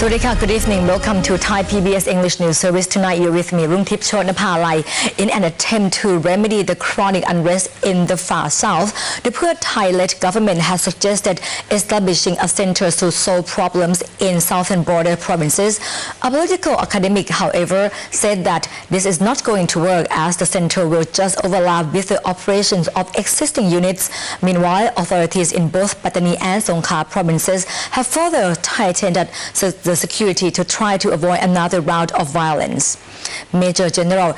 Swadika, good evening. Welcome to ThaiPBS English News Service. Tonight you're with me, Rungtip Chotnapalai. In an attempt to remedy the chronic unrest in the far south, the Pheu Thai-led government has suggested establishing a center to solve problems in southern border provinces. A political academic, however, said that this is not going to work as the center will just overlap with the operations of existing units. Meanwhile, authorities in both Pattani and Songkhla provinces have further tightened the security to try to avoid another round of violence. Major General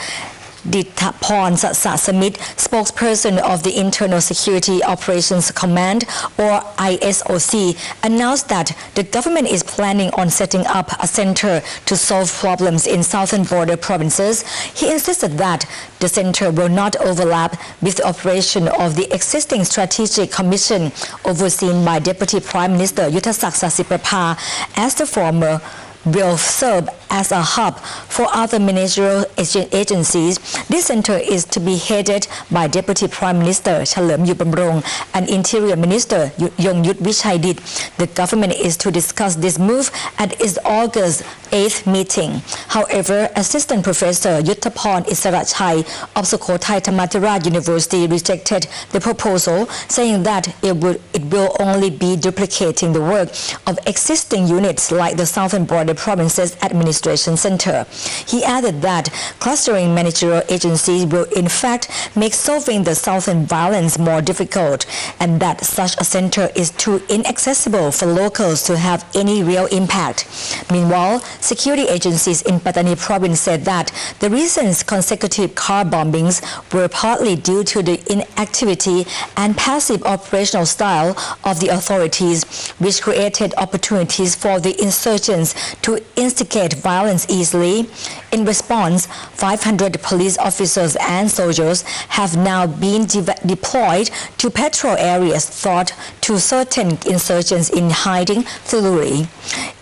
Dithapon Sasamit, spokesperson of the Internal Security Operations Command or ISOC, announced that the government is planning on setting up a center to solve problems in southern border provinces. He insisted that the center will not overlap with the operation of the existing strategic commission overseen by Deputy Prime Minister Yuttasak Sasiprapha, as the former will serve as a hub for other ministerial agencies. This center is to be headed by Deputy Prime Minister Chalerm Yupamrong and Interior Minister Yongyut Vichaydit. The government is to discuss this move at its August 8th meeting. However, Assistant Professor Yuttapon Isarachai of Sukhothai Thammathirat University rejected the proposal, saying that it will only be duplicating the work of existing units like the Southern Border Provinces Administration Center. He added that clustering managerial agencies will in fact make solving the southern violence more difficult, and that such a center is too inaccessible for locals to have any real impact. Meanwhile, security agencies in Pattani province said that the recent consecutive car bombings were partly due to the inactivity and passive operational style of the authorities, which created opportunities for the insurgents to instigate violence easily. In response, 500 police officers and soldiers have now been deployed to patrol areas thought to certain insurgents in hiding thoroughly.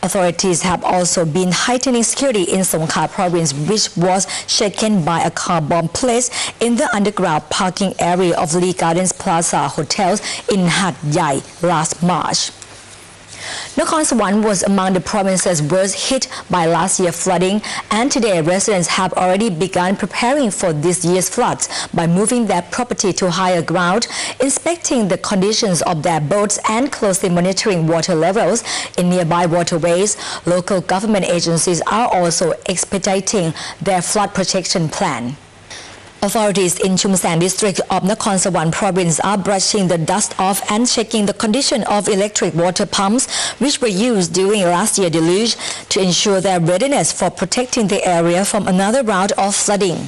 Authorities have also been heightening security in Songkhla province, which was shaken by a car bomb placed in the underground parking area of Lee Gardens Plaza hotels in Hat Yai last March. Nakorn Sawan was among the provinces worst hit by last year's flooding, and today residents have already begun preparing for this year's floods by moving their property to higher ground, inspecting the conditions of their boats and closely monitoring water levels in nearby waterways. Local government agencies are also expediting their flood protection plan. Authorities in Chumsang district of Nakorn Sawan province are brushing the dust off and checking the condition of electric water pumps which were used during last year's deluge to ensure their readiness for protecting the area from another round of flooding.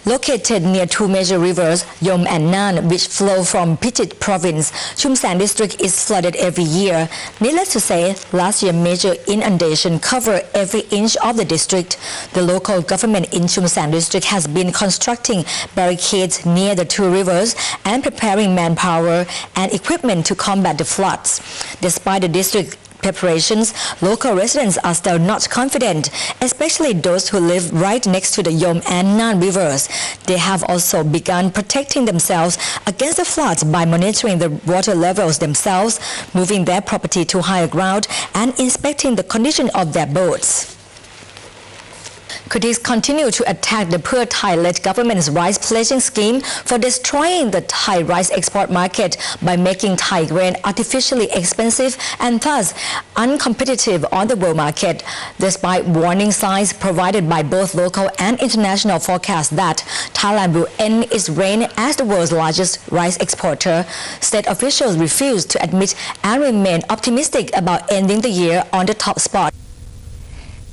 Located near two major rivers, Yom and Nan, which flow from Phichit province, Chumsang district is flooded every year. Needless to say, last year's major inundation covered every inch of the district. The local government in Chumsang district has been constructing barricades near the two rivers and preparing manpower and equipment to combat the floods. Despite the district preparations, local residents are still not confident, especially those who live right next to the Yom and Nan rivers. They have also begun protecting themselves against the floods by monitoring the water levels themselves, moving their property to higher ground, and inspecting the condition of their boats. Critics continue to attack the Pheu Thai-led government's rice pledging scheme for destroying the Thai rice export market by making Thai grain artificially expensive and thus uncompetitive on the world market, despite warning signs provided by both local and international forecasts that Thailand will end its reign as the world's largest rice exporter. State officials refuse to admit and remain optimistic about ending the year on the top spot.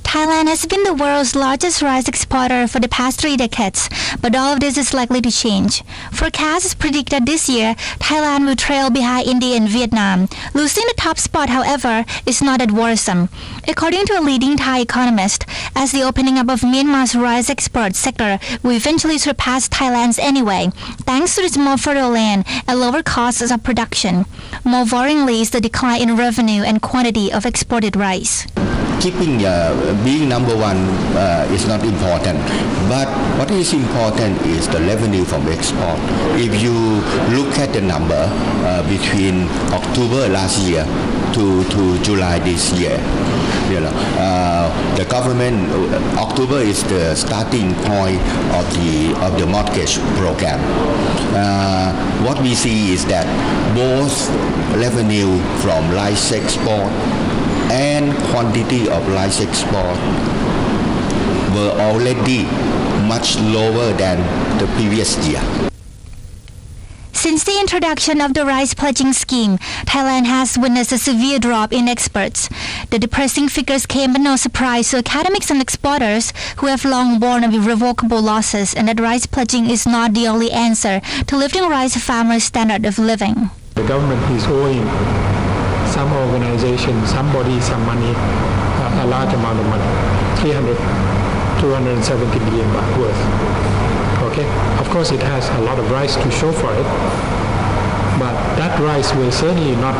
Thailand has been the world's largest rice exporter for the past 3 decades, but all of this is likely to change. Forecasts predict that this year, Thailand will trail behind India and Vietnam. Losing the top spot, however, is not that worrisome. According to a leading Thai economist, as the opening up of Myanmar's rice export sector will eventually surpass Thailand's anyway, thanks to its more fertile land and lower costs of production. More worryingly is the decline in revenue and quantity of exported rice. Keeping being number one is not important, but what is important is the revenue from export. If you look at the number between October last year to July this year. The government, October is the starting point of the mortgage program. What we see is that both revenue from rice export and quantity of rice export were already much lower than the previous year. Since the introduction of the rice pledging scheme, Thailand has witnessed a severe drop in exports. The depressing figures came as no surprise to academics and exporters who have long borne irrevocable losses, and that rice pledging is not the only answer to lifting rice farmers' standard of living. The government is owing some organization, somebody, some money, a large amount of money, 270 billion baht worth. Okay, of course it has a lot of rice to show for it, but that rice will certainly not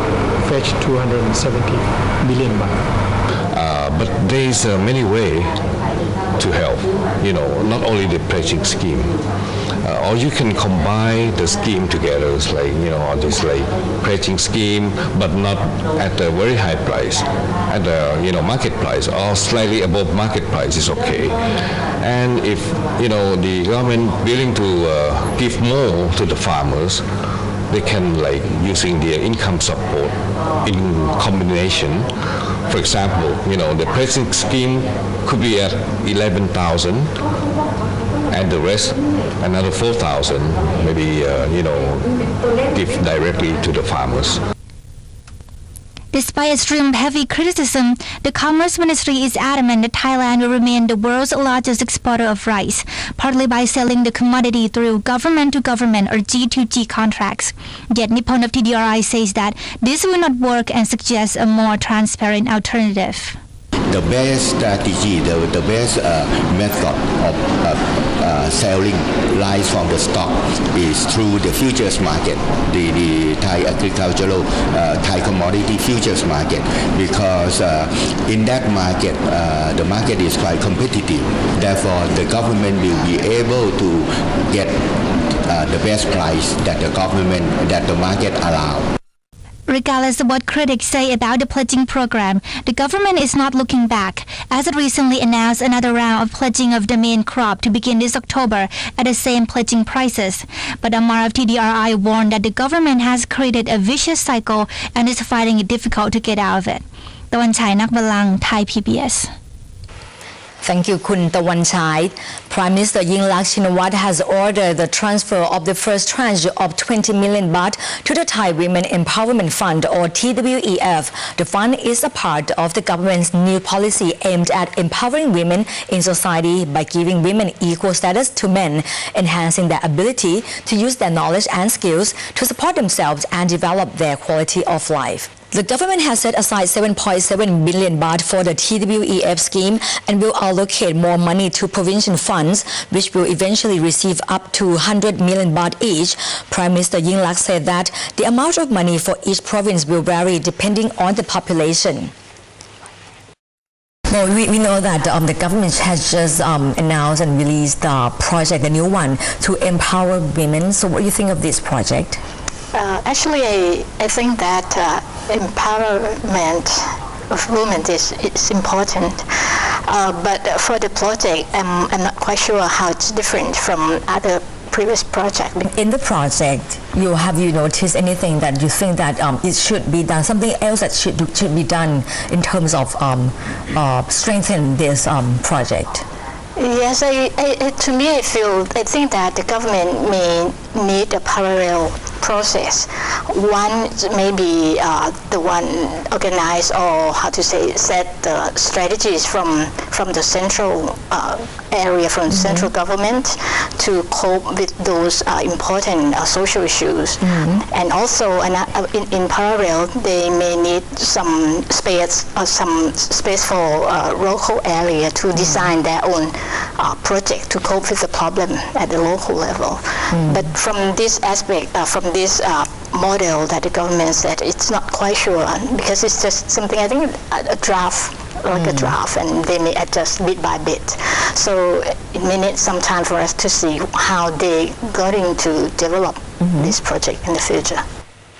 fetch 270 billion baht. But there is many ways to help, not only the pledging scheme. Or you can combine the scheme together, it's like, this like pledging scheme, but not at a very high price, at the, market price, or slightly above market price is okay. And if, the government willing to give more to the farmers, they can like using their income support in combination. For example, the pledging scheme could be at 11,000, and the rest, another 4,000, maybe, give directly to the farmers. Despite extreme heavy criticism, the Commerce Ministry is adamant that Thailand will remain the world's largest exporter of rice, partly by selling the commodity through government-to-government or G2G contracts. Yet Nippon of TDRI says that this will not work and suggests a more transparent alternative. The best strategy, the best method of selling rice from the stock is through the futures market, the Thai agricultural, Thai commodity futures market, because in that market, the market is quite competitive. Therefore, the government will be able to get the best price that the market allows. Regardless of what critics say about the pledging program, the government is not looking back, as it recently announced another round of pledging of the main crop to begin this October at the same pledging prices. But Amar of TDRI warned that the government has created a vicious cycle and is finding it difficult to get out of it. Tawanchai Nakbalang, Thai PBS. Thank you, Kun Tawanchai. Prime Minister Yingluck Shinawatra has ordered the transfer of the first tranche of 20 million baht to the Thai Women Empowerment Fund, or TWEF. The fund is a part of the government's new policy aimed at empowering women in society by giving women equal status to men, enhancing their ability to use their knowledge and skills to support themselves and develop their quality of life. The government has set aside 7.7 billion baht for the TWEF scheme and will allocate more money to provincial funds, which will eventually receive up to 100 million baht each. Prime Minister Yingluck said that the amount of money for each province will vary depending on the population. Well, we know that the government has just announced and released the project, the new one, to empower women. So what do you think of this project? Actually, I think that empowerment of women is important. But for the project, I'm not quite sure how it's different from other previous projects. In the project, have you noticed anything that you think that it should be done, something else that should be done in terms of strengthen this project? Yes, to me, I think that the government may need a parallel process. One maybe the one organize or set the strategies from the central area, from the central government to cope with those important social issues. And also in parallel, they may need some space for local area to design their own project to cope with the problem at the local level. But from this aspect, from this model that the government said, it's not quite sure, because it's just something, I think, a draft, a draft, and they may adjust bit by bit. So it may need some time for us to see how they're going to develop this project in the future.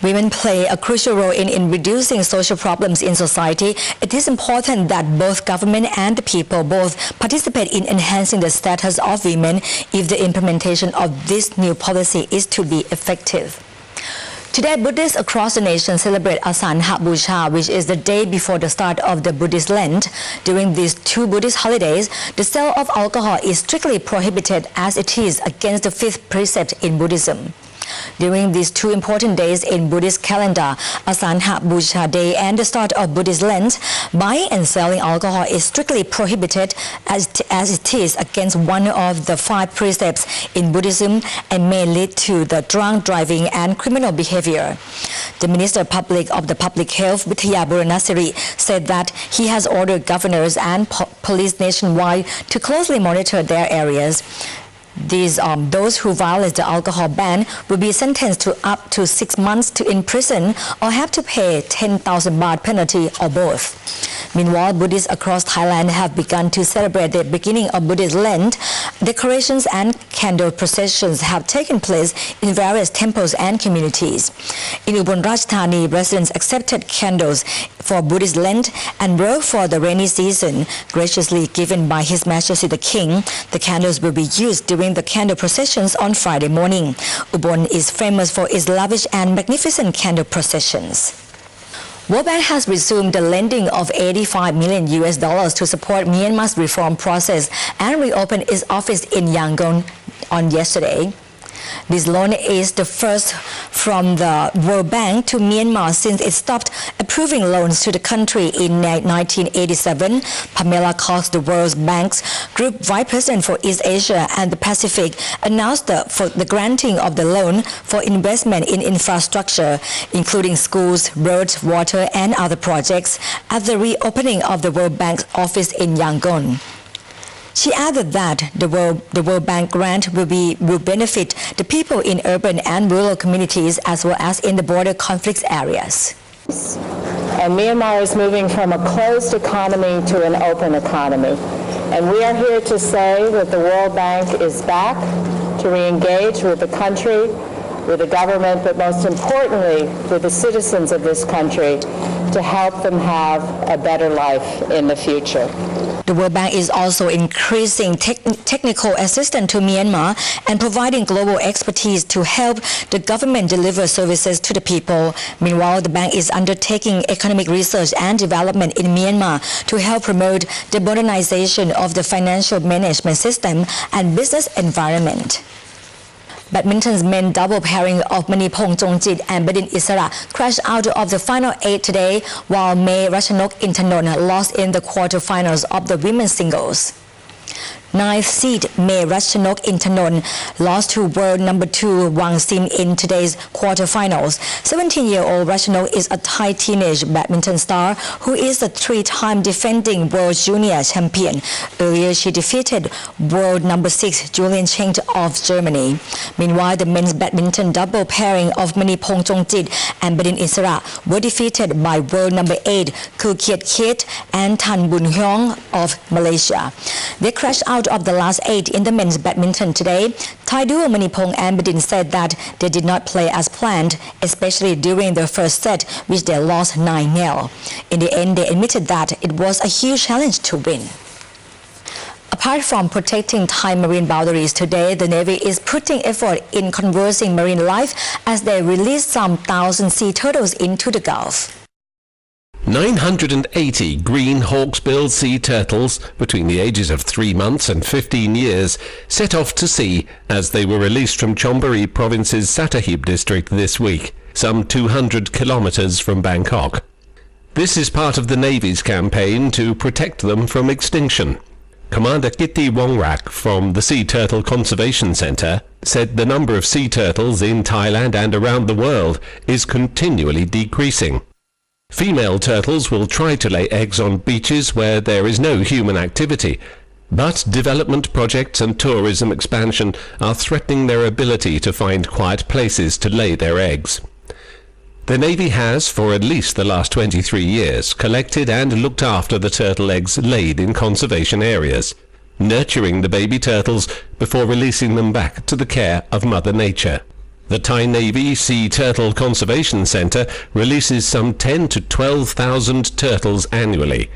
Women play a crucial role in reducing social problems in society. It is important that both government and the people both participate in enhancing the status of women if the implementation of this new policy is to be effective. Today, Buddhists across the nation celebrate Asanha Busha, which is the day before the start of the Buddhist Lent. During these two Buddhist holidays, the sale of alcohol is strictly prohibited as it is against the fifth precept in Buddhism. During these two important days in Buddhist calendar, Asanha Busha Day and the start of Buddhist Lent, buying and selling alcohol is strictly prohibited as it is against one of the five precepts in Buddhism and may lead to the drunk driving and criminal behavior. The Minister Public of the Public Health, Vithaya Buranasiri, said that he has ordered governors and police nationwide to closely monitor their areas. Those who violate the alcohol ban will be sentenced to up to 6 months in prison or have to pay 10,000 baht penalty or both. Meanwhile, Buddhists across Thailand have begun to celebrate the beginning of Buddhist Lent. Decorations and candle processions have taken place in various temples and communities. In Ubon Ratchathani, residents accepted candles for Buddhist Lent and wrote for the rainy season, graciously given by His Majesty the King. The candles will be used during the candle processions on Friday morning. Ubon is famous for its lavish and magnificent candle processions. World Bank has resumed the lending of $85 million to support Myanmar's reform process and reopened its office in Yangon on yesterday. This loan is the first from the World Bank to Myanmar since it stopped approving loans to the country in 1987. Pamela Cox, the World Bank's Group Vice President for East Asia and the Pacific, announced the granting of the loan for investment in infrastructure, including schools, roads, water, and other projects, at the reopening of the World Bank's office in Yangon. She added that the World Bank grant will benefit the people in urban and rural communities as well as in the border conflict areas. And Myanmar is moving from a closed economy to an open economy. And we are here to say that the World Bank is back to re-engage with the country, with the government, but most importantly, with the citizens of this country to help them have a better life in the future. The World Bank is also increasing technical assistance to Myanmar and providing global expertise to help the government deliver services to the people. Meanwhile, the bank is undertaking economic research and development in Myanmar to help promote the modernization of the financial management system and business environment. Badminton's men double pairing of Manipong Chongchit and Badin Isara crashed out of the final 8 today, while May Ratchanok Intanon lost in the quarterfinals of the women's singles. 9th seed May Ratchanok Intanon lost to world number 2 Wang Sim in today's quarterfinals. 17-year-old Ratchanok is a Thai teenage badminton star who is the 3-time defending world junior champion. Earlier, she defeated world number 6 Julian Cheng of Germany. Meanwhile, the men's badminton double pairing of Manipong Chongchit and Badin Isara were defeated by world number 8 Koo Kiet Kiet and Tan Bun Hyong of Malaysia. They crashed out of the last 8 in the men's badminton today. Thai duo Manipong and Badin said that they did not play as planned, especially during the first set, which they lost 9-0. In the end, they admitted that it was a huge challenge to win. Apart from protecting Thai marine boundaries today, the Navy is putting effort in conserving marine life as they release some 1,000 sea turtles into the Gulf. 980 green hawksbill sea turtles between the ages of 3 months and 15 years set off to sea as they were released from Chonburi Province's Sattahip district this week, some 200 kilometers from Bangkok. This is part of the Navy's campaign to protect them from extinction. Commander Kitty Wongrak from the Sea Turtle Conservation Center said the number of sea turtles in Thailand and around the world is continually decreasing. Female turtles will try to lay eggs on beaches where there is no human activity, but development projects and tourism expansion are threatening their ability to find quiet places to lay their eggs. The Navy has, for at least the last 23 years, collected and looked after the turtle eggs laid in conservation areas, nurturing the baby turtles before releasing them back to the care of Mother Nature. The Thai Navy Sea Turtle Conservation Centre releases some 10 to 12,000 turtles annually,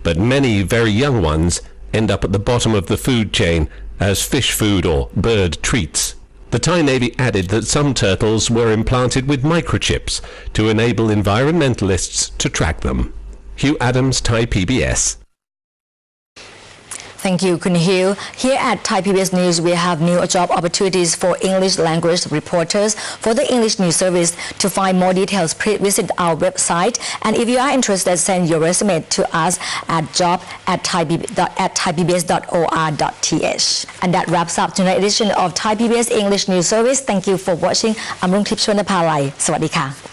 but many very young ones end up at the bottom of the food chain as fish food or bird treats. The Thai Navy added that some turtles were implanted with microchips to enable environmentalists to track them. Hugh Adams, Thai PBS. Thank you, Kun Hill. Here at Thai PBS News, we have new job opportunities for English language reporters for the English News Service. To find more details, please visit our website. And if you are interested, send your resume to us at job@thaipbs.or.th. And that wraps up tonight's edition of Thai PBS English News Service. Thank you for watching. I'm Rung Tip Chonapalai. สวัสดีค่ะ